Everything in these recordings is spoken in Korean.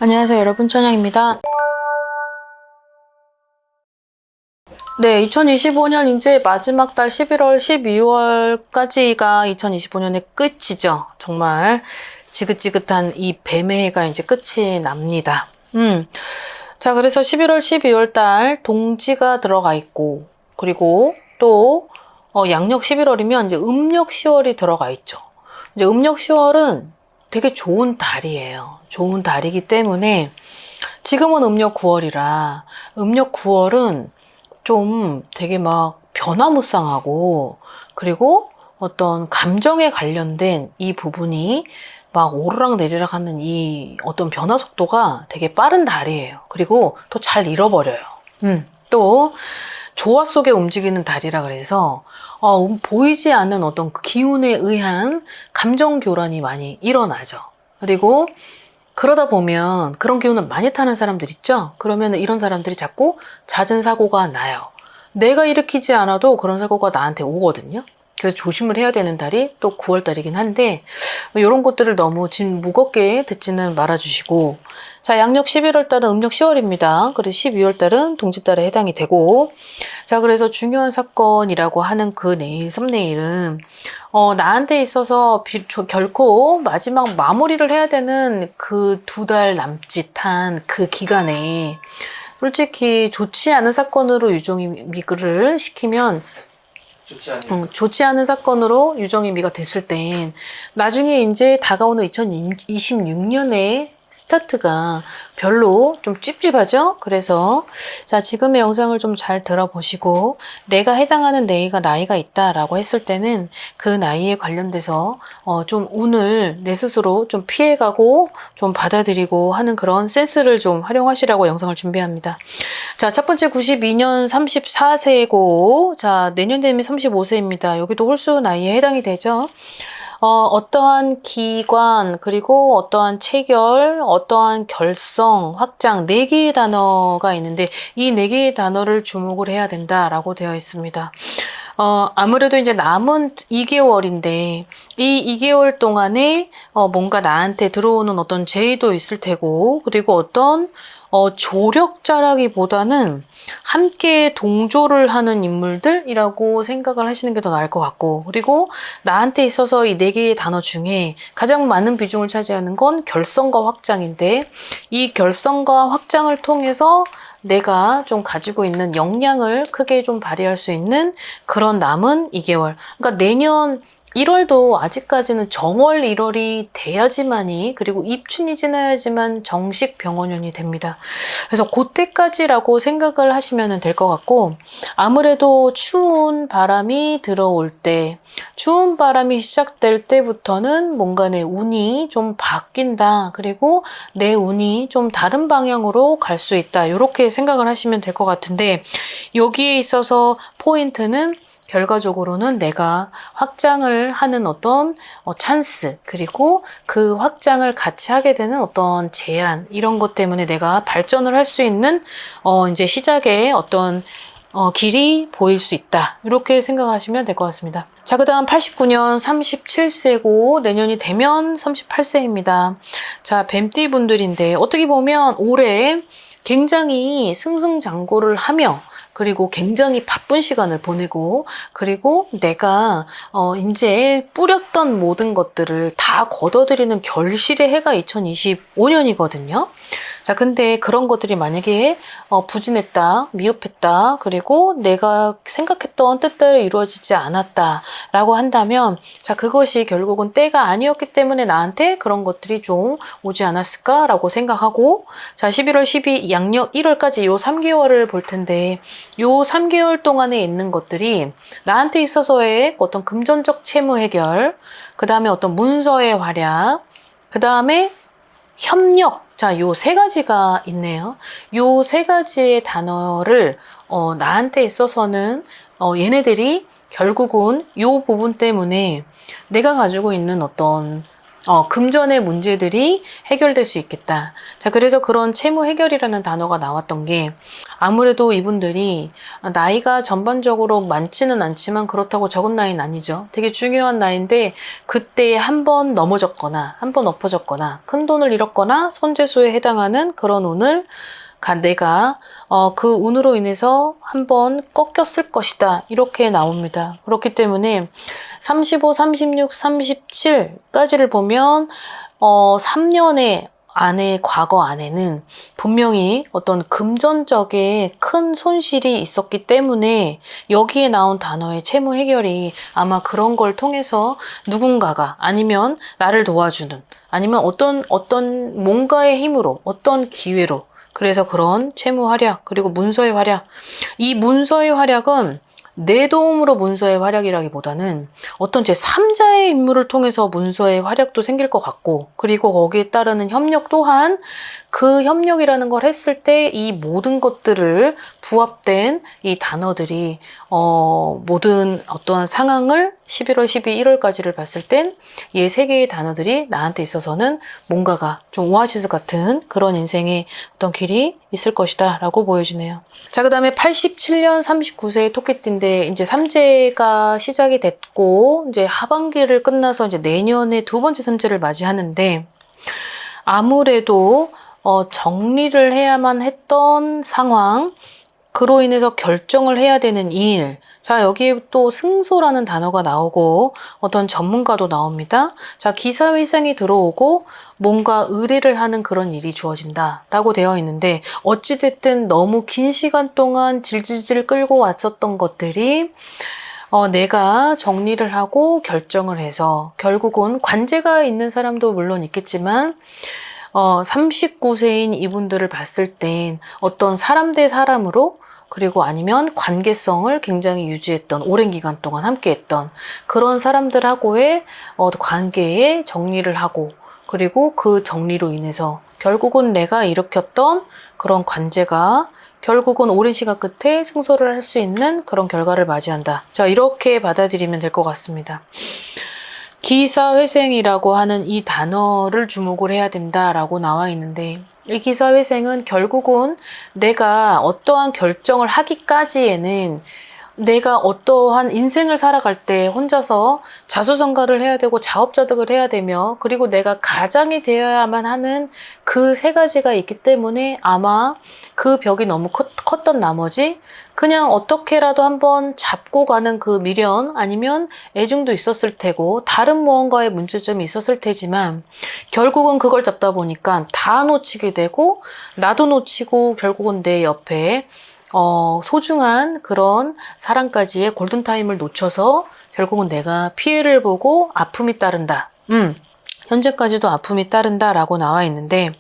안녕하세요 여러분, 천양입니다. 네, 2025년 이제 마지막 달 11월, 12월까지가 2025년의 끝이죠. 정말 지긋지긋한 이 뱀의 해가 이제 끝이 납니다. 자, 그래서 11월, 12월 달 동지가 들어가 있고, 그리고 또 양력 11월이면 이제 음력 10월이 들어가 있죠. 이제 음력 10월은 되게 좋은 달이에요. 좋은 달이기 때문에 지금은 음력 9월이라 음력 9월은 좀 되게 막 변화무쌍하고, 그리고 어떤 감정에 관련된 이 부분이 막 오르락 내리락 하는 이 어떤 변화 속도가 되게 빠른 달이에요. 그리고 또 잘 잃어버려요. 또 조화 속에 움직이는 달이라 그래서 보이지 않는 어떤 그 기운에 의한 감정 교란이 많이 일어나죠. 그리고 그러다 보면 그런 기운을 많이 타는 사람들 있죠? 그러면 이런 사람들이 자꾸 잦은 사고가 나요. 내가 일으키지 않아도 그런 사고가 나한테 오거든요. 그래서 조심을 해야 되는 달이 또 9월 달이긴 한데, 이런 것들을 너무 지금 무겁게 듣지는 말아주시고, 자, 양력 11월 달은 음력 10월입니다. 그리고 12월 달은 동짓달에 해당이 되고, 자, 그래서 중요한 사건이라고 하는 그 내일, 썸네일은 나한테 있어서 결코 마지막 마무리를 해야 되는 그 2달 남짓한 그 기간에 솔직히 좋지 않은 사건으로 유정미를 시키면, 좋지 않은 사건으로 유정미가 됐을 땐 나중에 이제 다가오는 2026년에 스타트가 별로 좀 찝찝하죠? 그래서 자, 지금의 영상을 좀 잘 들어보시고, 내가 해당하는 나이가 있다라고 했을 때는 그 나이에 관련돼서 좀 운을 내 스스로 좀 피해가고 좀 받아들이고 하는 그런 센스를 좀 활용하시라고 영상을 준비합니다. 자, 첫 번째 92년 34세고, 자, 내년 되면 35세입니다. 여기도 홀수 나이에 해당이 되죠. 어떠한 기관, 그리고 어떠한 체결, 어떠한 결성, 확장, 4개의 단어가 있는데 이 4개의 단어를 주목을 해야 된다라고 되어 있습니다. 아무래도 이제 남은 2개월인데 이 2개월 동안에 뭔가 나한테 들어오는 어떤 제의도 있을 테고, 그리고 어떤 조력자라기보다는 함께 동조를 하는 인물들이라고 생각을 하시는 게 더 나을 것 같고, 그리고 나한테 있어서 이 4개의 단어 중에 가장 많은 비중을 차지하는 건 결성과 확장인데, 이 결성과 확장을 통해서 내가 좀 가지고 있는 역량을 크게 좀 발휘할 수 있는 그런 남은 2개월. 그러니까 내년 1월도 아직까지는 정월 1월이 돼야지만이, 그리고 입춘이 지나야지만 정식 병원년이 됩니다. 그래서 그때까지라고 생각을 하시면 될 것 같고, 아무래도 추운 바람이 들어올 때, 추운 바람이 시작될 때부터는 뭔가 내 운이 좀 바뀐다. 그리고 내 운이 좀 다른 방향으로 갈 수 있다. 이렇게 생각을 하시면 될 것 같은데, 여기에 있어서 포인트는 결과적으로는 내가 확장을 하는 어떤 찬스, 그리고 그 확장을 같이 하게 되는 어떤 제안, 이런 것 때문에 내가 발전을 할 수 있는 이제 시작의 어떤 길이 보일 수 있다. 이렇게 생각을 하시면 될 것 같습니다. 자, 그 다음 89년 37세고 내년이 되면 38세입니다. 자, 뱀띠 분들인데 어떻게 보면 올해 굉장히 승승장구를 하며, 그리고 굉장히 바쁜 시간을 보내고, 그리고 내가 이제 뿌렸던 모든 것들을 다 걷어들이는 결실의 해가 2025년이거든요. 자, 근데 그런 것들이 만약에 부진했다, 미흡했다, 그리고 내가 생각했던 뜻대로 이루어지지 않았다 라고 한다면, 자, 그것이 결국은 때가 아니었기 때문에 나한테 그런 것들이 좀 오지 않았을까 라고 생각하고, 자, 11월, 12, 양력 1월까지 요 3개월을 볼 텐데, 요 3개월 동안에 있는 것들이 나한테 있어서의 어떤 금전적 채무 해결, 그 다음에 어떤 문서의 활약, 그 다음에 협력. 자, 요 3가지가 있네요. 요 3가지의 단어를 나한테 있어서는 얘네들이 결국은 요 부분 때문에 내가 가지고 있는 어떤 금전의 문제들이 해결될 수 있겠다. 자, 그래서 그런 채무 해결이라는 단어가 나왔던 게 아무래도 이분들이 나이가 전반적으로 많지는 않지만 그렇다고 적은 나이는 아니죠. 되게 중요한 나이인데 그때 한 번 넘어졌거나 한 번 엎어졌거나 큰 돈을 잃었거나 손재수에 해당하는 그런 운을 내가 그 운으로 인해서 한번 꺾였을 것이다. 이렇게 나옵니다. 그렇기 때문에 35, 36, 37까지를 보면 3년의 과거 안에는 분명히 어떤 금전적인 큰 손실이 있었기 때문에 여기에 나온 단어의 채무 해결이 아마 그런 걸 통해서 누군가가 아니면 나를 도와주는 아니면 어떤 뭔가의 힘으로 어떤 기회로 그래서 그런 채무 활약, 그리고 문서의 활약. 이 문서의 활약은 내 도움으로 문서의 활약이라기보다는 어떤 제3자의 임무를 통해서 문서의 활약도 생길 것 같고, 그리고 거기에 따르는 협력 또한 그 협력이라는 걸 했을 때 이 모든 것들을 부합된 이 단어들이 모든 어떠한 상황을 11월, 12월까지를 봤을 땐 이 세 개의 단어들이 나한테 있어서는 뭔가가 좀 오아시스 같은 그런 인생의 어떤 길이 있을 것이다 라고 보여지네요. 자, 그 다음에 87년 39세의 토끼띠인데 이제 삼재가 시작이 됐고 이제 하반기를 끝나서 이제 내년에 두 번째 삼재를 맞이하는데 아무래도 정리를 해야만 했던 상황, 그로 인해서 결정을 해야 되는 일. 자, 여기에 또 승소라는 단어가 나오고 어떤 전문가도 나옵니다. 자, 기사회생이 들어오고 뭔가 의뢰를 하는 그런 일이 주어진다 라고 되어 있는데 어찌됐든 너무 긴 시간 동안 질질질 끌고 왔었던 것들이 내가 정리를 하고 결정을 해서 결국은 관제가 있는 사람도 물론 있겠지만 39세인 이분들을 봤을 땐 어떤 사람 대 사람으로 그리고 아니면 관계성을 굉장히 유지했던 오랜 기간 동안 함께했던 그런 사람들하고의 관계에 정리를 하고 그리고 그 정리로 인해서 결국은 내가 일으켰던 그런 관제가 결국은 오랜 시간 끝에 승소를 할 수 있는 그런 결과를 맞이한다. 자, 이렇게 받아들이면 될 것 같습니다. 기사회생이라고 하는 이 단어를 주목을 해야 된다라고 나와 있는데 이 기사회생은 결국은 내가 어떠한 결정을 하기까지에는 내가 어떠한 인생을 살아갈 때 혼자서 자수성가를 해야 되고 자업자득을 해야 되며 그리고 내가 가장이 되어야만 하는 그 세 가지가 있기 때문에 아마 그 벽이 너무 컸던 나머지 그냥 어떻게라도 한번 잡고 가는 그 미련 아니면 애중도 있었을 테고 다른 무언가의 문제점이 있었을 테지만 결국은 그걸 잡다 보니까 다 놓치게 되고 나도 놓치고 결국은 내 옆에 소중한 그런 사랑까지의 골든타임을 놓쳐서 결국은 내가 피해를 보고 아픔이 따른다. 현재까지도 아픔이 따른다라고 나와 있는데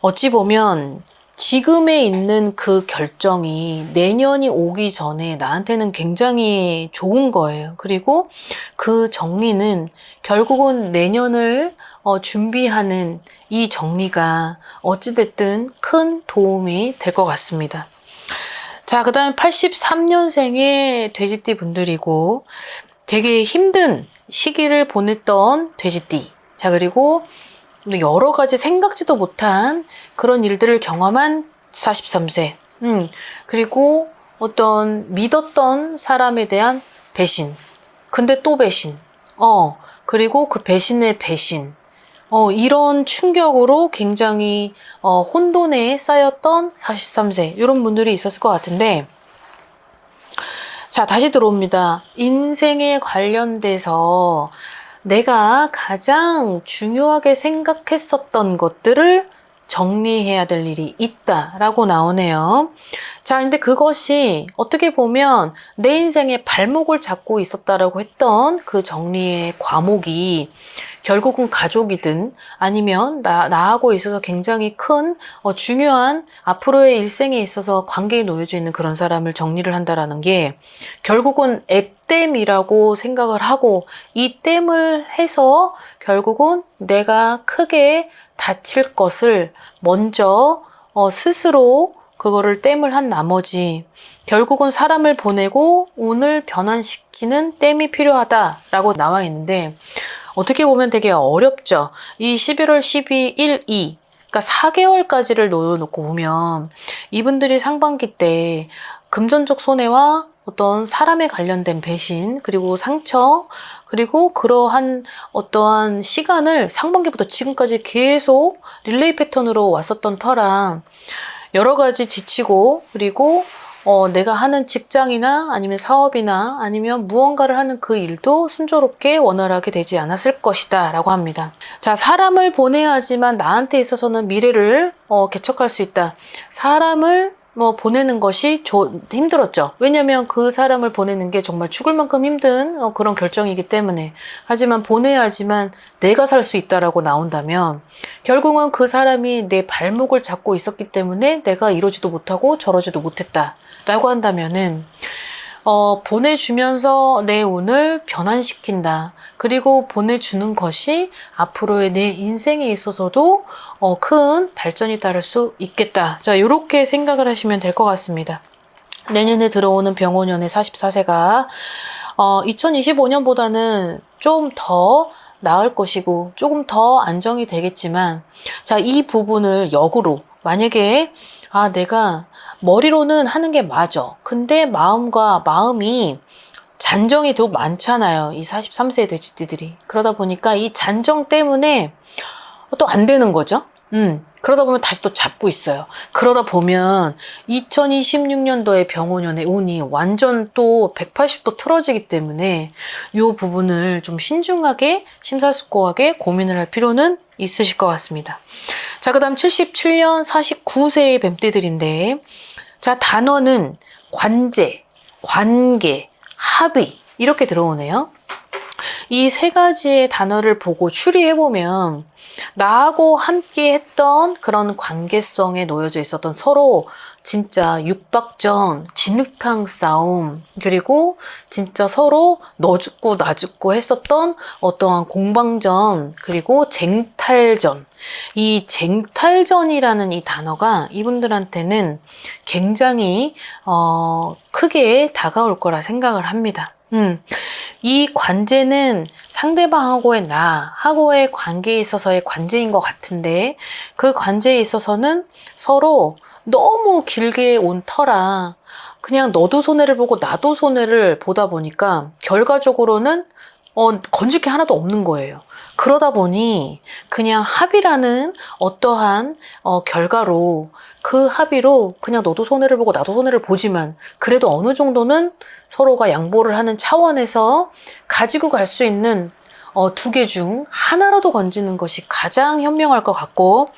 어찌 보면 지금에 있는 그 결정이 내년이 오기 전에 나한테는 굉장히 좋은 거예요. 그리고 그 정리는 결국은 내년을 준비하는 이 정리가 어찌됐든 큰 도움이 될 것 같습니다. 자, 그 다음에 83년생의 돼지띠 분들이고 되게 힘든 시기를 보냈던 돼지띠. 자, 그리고 여러 가지 생각지도 못한 그런 일들을 경험한 43세. 그리고 어떤 믿었던 사람에 대한 배신. 근데 또 배신. 그리고 그 배신의 배신. 이런 충격으로 굉장히 혼돈에 쌓였던 43세. 이런 분들이 있었을 것 같은데 자, 다시 들어옵니다. 인생에 관련돼서 내가 가장 중요하게 생각했었던 것들을 정리해야 될 일이 있다라고 나오네요. 자, 근데 그것이 어떻게 보면 내 인생의 발목을 잡고 있었다라고 했던 그 정리의 과목이 결국은 가족이든 아니면 나하고 있어서 굉장히 큰 중요한 앞으로의 일생에 있어서 관계에 놓여져 있는 그런 사람을 정리를 한다라는 게 결국은 액땜이라고 생각을 하고 이 땜을 해서 결국은 내가 크게 다칠 것을 먼저 스스로 그거를 땜을 한 나머지 결국은 사람을 보내고 운을 변환시키는 땜이 필요하다라고 나와 있는데 어떻게 보면 되게 어렵죠. 이 11월 12, 1, 2 그러니까 4개월까지를 놓고 보면 이분들이 상반기 때 금전적 손해와 어떤 사람에 관련된 배신, 그리고 상처, 그리고 그러한 어떠한 시간을 상반기부터 지금까지 계속 릴레이 패턴으로 왔었던 터라 여러 가지 지치고, 그리고 내가 하는 직장이나 아니면 사업이나 아니면 무언가를 하는 그 일도 순조롭게 원활하게 되지 않았을 것이다 라고 합니다. 자, 사람을 보내야 하지만 나한테 있어서는 미래를 개척할 수 있다. 사람을 보내는 것이 힘들었죠. 왜냐면 그 사람을 보내는 게 정말 죽을 만큼 힘든 그런 결정이기 때문에. 하지만 보내야 하지만 내가 살 수 있다라고 나온다면 결국은 그 사람이 내 발목을 잡고 있었기 때문에 내가 이러지도 못하고 저러지도 못했다라고 한다면은 보내주면서 내 운을 변환시킨다. 그리고 보내주는 것이 앞으로의 내 인생에 있어서도 큰 발전이 따를 수 있겠다. 자, 이렇게 생각을 하시면 될 것 같습니다. 내년에 들어오는 병원년의 44세가 2025년보다는 좀 더 나을 것이고 조금 더 안정이 되겠지만, 자, 이 부분을 역으로 만약에 내가 머리로는 하는 게 맞아. 근데 마음이 잔정이 더 많잖아요. 이 43세의 돼지띠들이. 그러다 보니까 이 잔정 때문에 또 안 되는 거죠. 그러다 보면 다시 또 잡고 있어요. 그러다 보면 2026년도에 병원년의 운이 완전 또 180도 틀어지기 때문에 이 부분을 좀 신중하게 심사숙고하게 고민을 할 필요는 있으실 것 같습니다. 자, 그 다음 77년 49세의 뱀띠들인데, 자, 단어는 관제, 관계, 합의 이렇게 들어오네요. 이 세 가지의 단어를 보고 추리해보면 나하고 함께 했던 그런 관계성에 놓여져 있었던 서로 진짜 육박전, 진흙탕 싸움, 그리고 진짜 서로 너 죽고 나 죽고 했었던 어떠한 공방전, 그리고 쟁탈전. 이 쟁탈전이라는 이 단어가 이분들한테는 굉장히 크게 다가올 거라 생각을 합니다. 이 관제는 상대방하고의 나하고의 관계에 있어서의 관제인 것 같은데, 그 관제에 있어서는 서로 너무 길게 온 터라 그냥 너도 손해를 보고 나도 손해를 보다 보니까 결과적으로는 건질 게 하나도 없는 거예요. 그러다 보니 그냥 합의라는 어떠한 결과로, 그 합의로 그냥 너도 손해를 보고 나도 손해를 보지만 그래도 어느 정도는 서로가 양보를 하는 차원에서 가지고 갈 수 있는 두 개 중 하나라도 건지는 것이 가장 현명할 것 같고,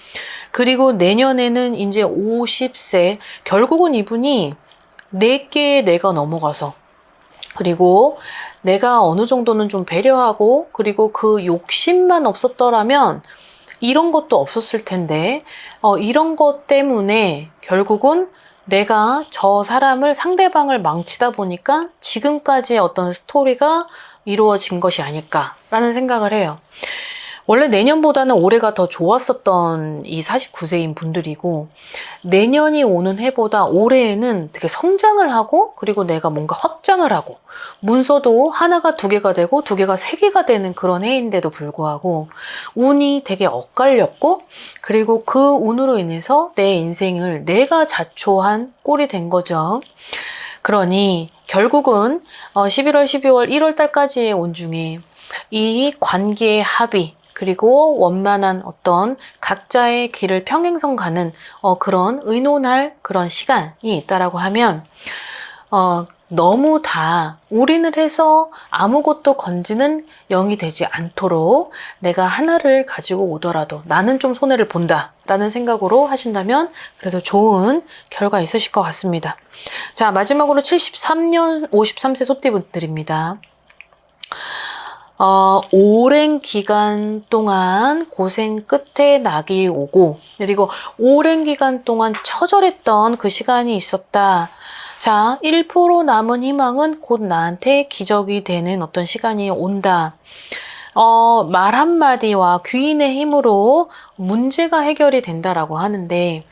그리고 내년에는 이제 50세, 결국은 이분이 내게 내가 넘어가서, 그리고 내가 어느 정도는 좀 배려하고, 그리고 그 욕심만 없었더라면 이런 것도 없었을 텐데, 이런 것 때문에 결국은 내가 저 사람을, 상대방을 망치다 보니까 지금까지의 어떤 스토리가 이루어진 것이 아닐까라는 생각을 해요. 원래 내년보다는 올해가 더 좋았었던 이 49세인 분들이고, 내년이 오는 해보다 올해에는 되게 성장을 하고, 그리고 내가 뭔가 확장을 하고, 문서도 하나가 두 개가 되고 두 개가 세 개가 되는 그런 해인데도 불구하고 운이 되게 엇갈렸고, 그리고 그 운으로 인해서 내 인생을 내가 자초한 꼴이 된 거죠. 그러니 결국은 11월, 12월, 1월 달까지의 운 중에 이 관계의 합의, 그리고 원만한 어떤 각자의 길을 평행선 가는 그런 의논할 그런 시간이 있다라고 하면 너무 다 올인을 해서 아무것도 건지는 영이 되지 않도록 내가 하나를 가지고 오더라도 나는 좀 손해를 본다 라는 생각으로 하신다면 그래도 좋은 결과 있으실 것 같습니다. 자, 마지막으로 73년 53세 소띠분들입니다. 오랜 기간 동안 고생 끝에 낙이 오고, 그리고 오랜 기간 동안 처절했던 그 시간이 있었다. 자, 1% 남은 희망은 곧 나한테 기적이 되는 어떤 시간이 온다. 말 한마디와 귀인의 힘으로 문제가 해결이 된다라고 하는데,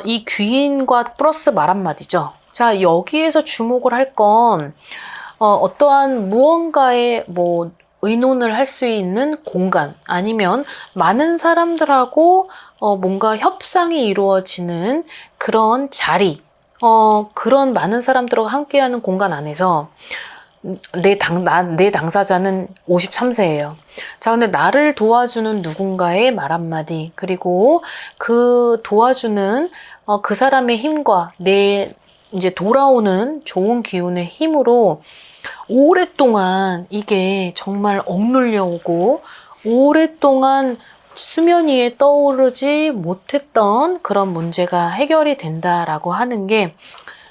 이 귀인과 플러스 말 한마디죠. 자, 여기에서 주목을 할 건, 어떠한 무언가의 의논을 할 수 있는 공간, 아니면 많은 사람들하고 뭔가 협상이 이루어지는 그런 자리, 그런 많은 사람들과 함께하는 공간 안에서 내 당사자는 53세예요. 자, 근데 나를 도와주는 누군가의 말 한마디, 그리고 그 도와주는 그 사람의 힘과 내 이제 돌아오는 좋은 기운의 힘으로 오랫동안 이게 정말 억눌려 오고 오랫동안 수면 위에 떠오르지 못했던 그런 문제가 해결이 된다라고 하는 게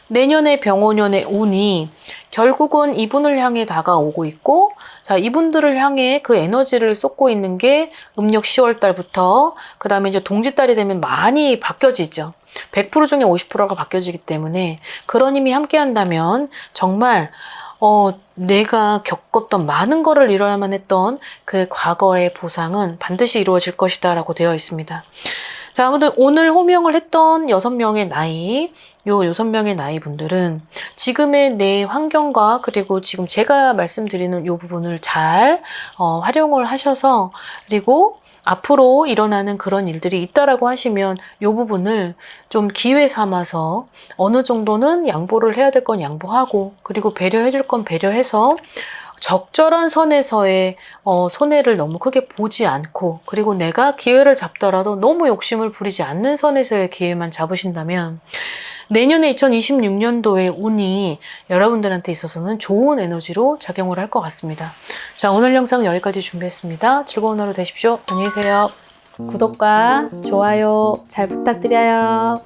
내년에 병오년의 운이 결국은 이분을 향해 다가오고 있고, 자, 이분들을 향해 그 에너지를 쏟고 있는 게 음력 10월 달부터, 그 다음에 이제 동짓달이 되면 많이 바뀌어지죠. 100% 중에 50%가 바뀌어지기 때문에 그런 힘이 함께 한다면 정말 내가 겪었던 많은 거를 이뤄야만 했던 그 과거의 보상은 반드시 이루어질 것이다 라고 되어 있습니다. 자, 아무튼 오늘 호명을 했던 6명의 나이, 요 6명의 나이 분들은 지금의 내 환경과 그리고 지금 제가 말씀드리는 요 부분을 잘 활용을 하셔서, 그리고 앞으로 일어나는 그런 일들이 있다라고 하시면 요 부분을 좀 기회 삼아서 어느 정도는 양보를 해야 될 건 양보하고, 그리고 배려해 줄 건 배려해서 적절한 선에서의 손해를 너무 크게 보지 않고, 그리고 내가 기회를 잡더라도 너무 욕심을 부리지 않는 선에서의 기회만 잡으신다면 내년에 2026년도의 운이 여러분들한테 있어서는 좋은 에너지로 작용을 할 것 같습니다. 자, 오늘 영상 여기까지 준비했습니다. 즐거운 하루 되십시오. 안녕히 계세요. 구독과 좋아요 잘 부탁드려요.